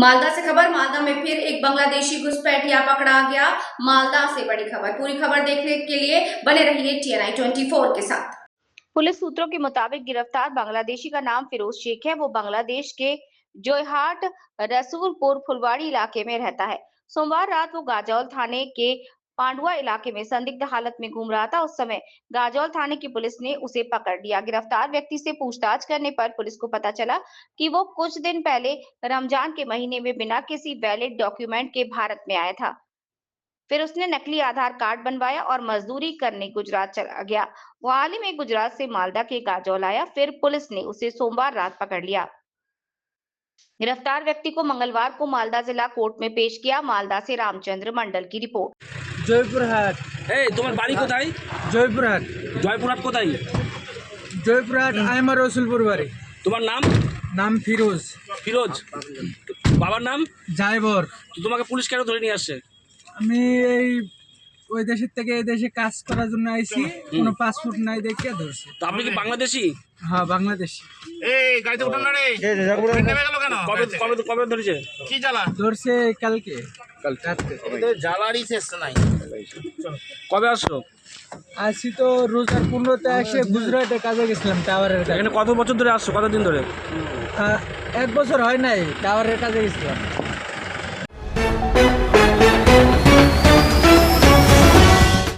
मालदा से खबर। मालदा में फिर एक बांग्लादेशी घुसपैठिया पकड़ा गया। मालदा से बड़ी खबर। पूरी खबर देखने के लिए बने रहिए TNI 24 के साथ। पुलिस सूत्रों के मुताबिक गिरफ्तार बांग्लादेशी का नाम फिरोज शेख है। वो बांग्लादेश के जोरहाट रसूलपुर फुलवाड़ी इलाके में रहता है। सोमवार रात वो गाजौल थाने के पांडुआ इलाके में संदिग्ध हालत में घूम रहा था। उस समय गाजौल थाने की पुलिस ने उसे पकड़ लिया। गिरफ्तार व्यक्ति से पूछताछ करने पर पुलिस को पता चला कि वो कुछ दिन पहले रमजान के महीने में बिना किसी वैलिड डॉक्यूमेंट के भारत में आया था। फिर उसने नकली आधार कार्ड बनवाया और मजदूरी करने गुजरात चला गया। वो हाल ही में गुजरात से मालदा के गाजौल आया। फिर पुलिस ने उसे सोमवार रात पकड़ लिया। गिरफ्तार व्यक्ति को मंगलवार को मालदा जिला कोर्ट में पेश किया। मालदा से रामचंद्र मंडल की रिपोर्ट। জয়পুরহাট। তোমার বাড়ি কোথায়? জয়পুরহাট। জয়পুরহাট কোথায়? জয়পুরহাট আমার রসুলপুর বাড়ি। তোমার নাম? নাম ফিরোজ। ফিরোজ। বাবার নাম? জায়বর। তো তোমাকে পুলিশ কেন ধরে নিয়ে আসছে? আমি এই ওই দেশের থেকে এই দেশে কাজ করার জন্য আইছি, কোনো পাসপোর্ট নাই দেখে ধরছে। তো আপনি কি বাংলাদেশি? হ্যাঁ, বাংলাদেশি। এই গাড়িতে উঠান না রে, নেমে গেল কেন? কবে কবে কবে ধরেছে? কি জ্বালা? ধরছে কালকে রাত্রে। তো জ্বালারই শেষ নাই। কবে আসছো? আসি তো রোজার 15তে এসে গুজরাটে কাজে গেছিলাম টাওয়ারের কাজে। এখানে কত বছর ধরে আসছো? কতদিন ধরে? 1 বছর হয় নাই, টাওয়ারের কাজে গেছিলাম।